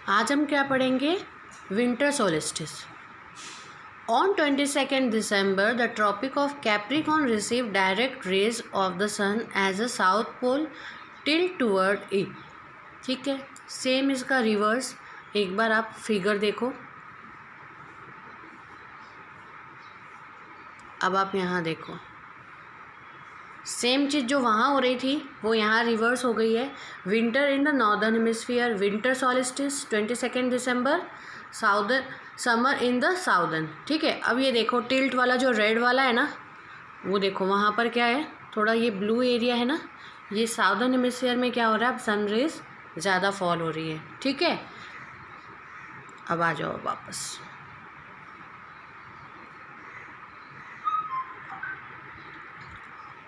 आज हम क्या पढ़ेंगे? Winter solstice. On 22 December the tropic of Capricorn received direct rays of the sun as a south pole tilt toward it। ठीक है, same इसका reverse. एक बार आप फिगर देखो। अब आप यहाँ देखो, सेम चीज़ जो वहाँ हो रही थी वो यहाँ रिवर्स हो गई है। Winter in the northern hemisphere, winter solstice 22 December, southern summer in the southern. ठीक है, अब ये देखो टिल्ट वाला जो रेड वाला है ना, वो देखो वहाँ पर क्या है, थोड़ा ये ब्लू एरिया है ना, ये साउदर्न हेमिस्फीयर में क्या हो रहा है, अब सन रेज ज़्यादा फॉल हो रही है। ठीक है, अब आ जाओ वापस।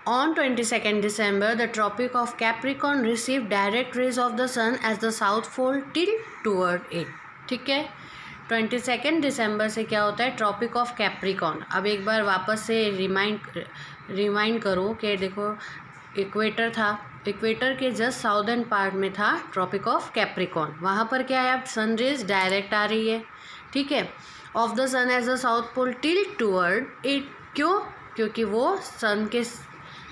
On 22 December, the Tropic of Capricorn received direct rays of the sun as the south pole tilt toward it। ठीक है, 22 December से क्या होता है, ट्रॉपिक ऑफ कैप्रिकॉन। अब एक बार वापस से रिमाइंड करो कि देखो इक्वेटर था, इक्वेटर के जस्ट साउदर्न पार्ट में था ट्रॉपिक ऑफ कैप्रिकॉन। वहाँ पर क्या है, अब सन रेज डायरेक्ट आ रही है। ठीक है, of the sun as the south pole tilt toward it. क्यों? क्योंकि वो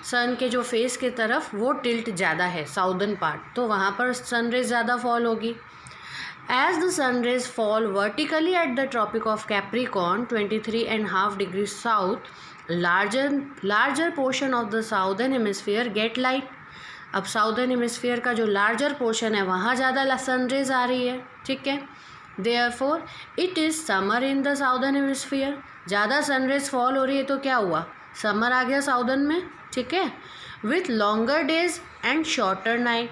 सन के जो फेस के तरफ वो टिल्ट ज़्यादा है, साउदर्न पार्ट, तो वहाँ पर सन रेज ज़्यादा फॉल होगी। As the sun rays fall vertically at the tropic of Capricorn 23.5 degree south, larger portion of the southern hemisphere get light. अब साउदर्न हेमिस्फीयर का जो लार्जर पोर्शन है वहाँ ज़्यादा सन रेज आ रही है। ठीक है, therefore it is summer in the southern hemisphere. ज़्यादा सन रेज फॉल हो रही है तो क्या हुआ, समर आ गया साउदर्न में। ठीक है, with longer days and shorter night.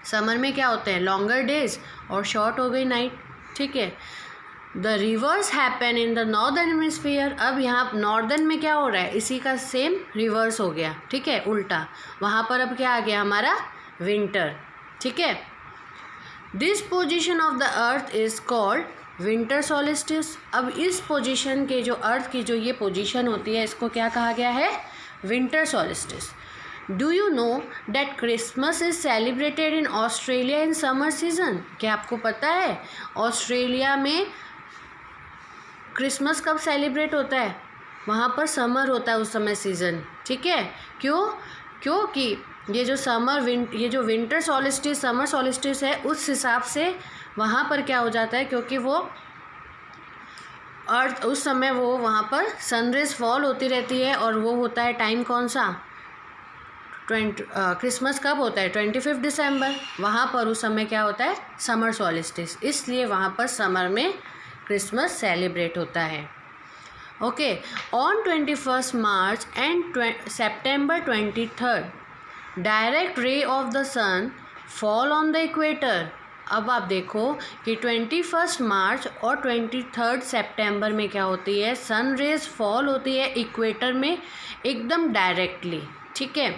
Summer में क्या होते हैं, लॉन्गर डेज और शॉर्ट हो गई नाइट। ठीक है, the reverse happen in the northern hemisphere. अब यहाँ नॉर्दर्न में क्या हो रहा है, इसी का सेम रिवर्स हो गया। ठीक है, उल्टा, वहाँ पर अब क्या आ गया हमारा, विंटर। ठीक है, this position of the earth is called winter solstice. अब इस पोजीशन के जो अर्थ की जो ये पोजीशन होती है, इसको क्या कहा गया है, winter solstice. Do you know that Christmas is celebrated in Australia in summer season. क्या आपको पता है ऑस्ट्रेलिया में क्रिसमस कब सेलिब्रेट होता है, वहाँ पर समर होता है उस समय सीज़न। ठीक है, क्योंकि ये जो विंटर सोलिस्टिस समर सोलिस्टिस है, उस हिसाब से वहाँ पर क्या हो जाता है, क्योंकि वो अर्थ उस समय वो वहाँ पर सनरेज फॉल होती रहती है, और वो होता है टाइम कौन सा, क्रिसमस कब होता है, 25 दिसंबर। वहाँ पर उस समय क्या होता है, समर सोलिस्टिस, इसलिए वहाँ पर समर में क्रिसमस सेलिब्रेट होता है। Okay, on 21 March and September 23 direct ray of the sun fall on the equator. अब आप देखो कि 21 मार्च और 23 सितंबर में क्या होती है, सन रेज फॉल होती है इक्वेटर में एकदम डायरेक्टली। ठीक है,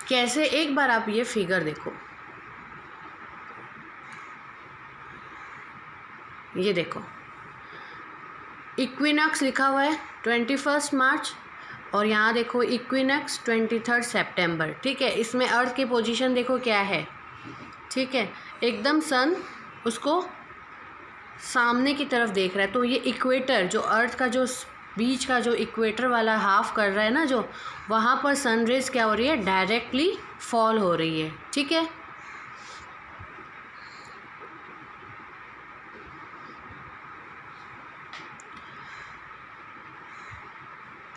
कैसे, एक बार आप ये फिगर देखो, ये देखो इक्विनॉक्स लिखा हुआ है 21 मार्च, और यहाँ देखो इक्विनॉक्स 23 सितंबर। ठीक है, इसमें अर्थ की पोजीशन देखो क्या है। ठीक है, एकदम सन उसको सामने की तरफ देख रहा है, तो ये इक्वेटर जो अर्थ का जो बीच का जो इक्वेटर वाला हाफ कर रहा है ना, जो वहाँ पर सन रेज क्या हो रही है, डायरेक्टली फॉल हो रही है। ठीक है,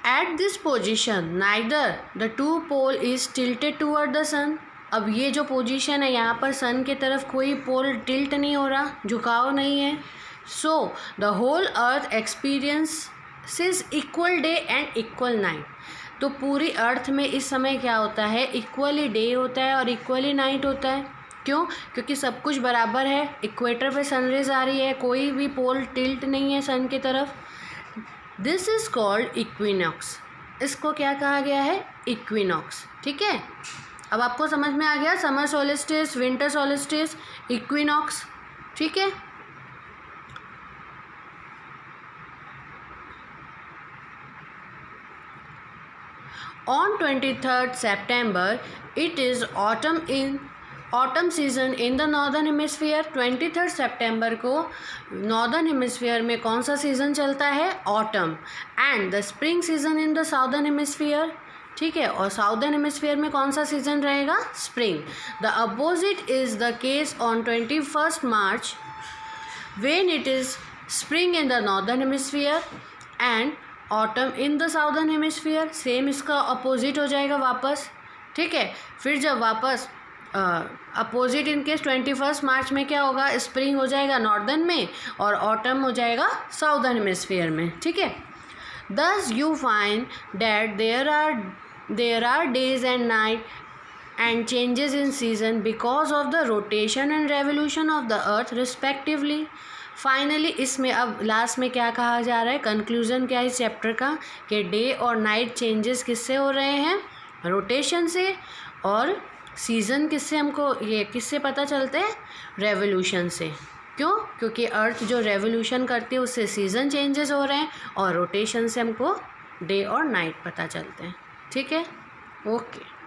at this position neither the two pole is tilted toward the sun. अब ये जो पोजीशन है, यहाँ पर सन की तरफ कोई पोल टिल्ट नहीं हो रहा, झुकाव नहीं है। So the whole earth experiences equal day and equal night. तो पूरी अर्थ में इस समय क्या होता है, इक्वली डे होता है और इक्वली नाइट होता है। क्यों? क्योंकि सब कुछ बराबर है, इक्वेटर पे सनरेज आ रही है, कोई भी पोल टिल्ट नहीं है सन की तरफ। This is called equinox. इसको क्या कहा गया है, इक्विनॉक्स। ठीक है, अब आपको समझ में आ गया, summer solstice, winter solstice, equinox. ठीक है, on 23 September it is autumn in autumn season in the northern hemisphere, 23 सितंबर को नॉर्दर्न हेमिस्फीयर में कौन सा सीज़न चलता है, autumn. And the spring season in the southern hemisphere, ठीक है, और साउदर्न हेमिस्फीयर में कौन सा सीजन रहेगा, spring. The opposite is the case on 21 March when it is spring in the northern hemisphere and autumn in the southern hemisphere. Same इसका opposite हो जाएगा वापस, ठीक है। फिर जब वापस अपोजिट इन केस 21 मार्च में क्या होगा, स्प्रिंग हो जाएगा नॉर्दर्न में और ऑटम हो जाएगा साउदर्न हेमिस्फीयर में, ठीक है। Thus you find that there are days and night and changes in season because of the rotation and revolution of the earth respectively. Finally इसमें अब लास्ट में क्या कहा जा रहा है, कंक्लूजन क्या है इस चैप्टर का, कि डे और नाइट चेंजेस किससे हो रहे हैं, रोटेशन से, और सीज़न किससे हमको ये किससे पता चलते हैं, रेवोल्यूशन से। क्यों, क्योंकि अर्थ जो रेवोल्यूशन करती है उससे सीज़न चेंजेस हो रहे हैं और रोटेशन से हमको डे और नाइट पता चलते हैं, ठीक है। ओके।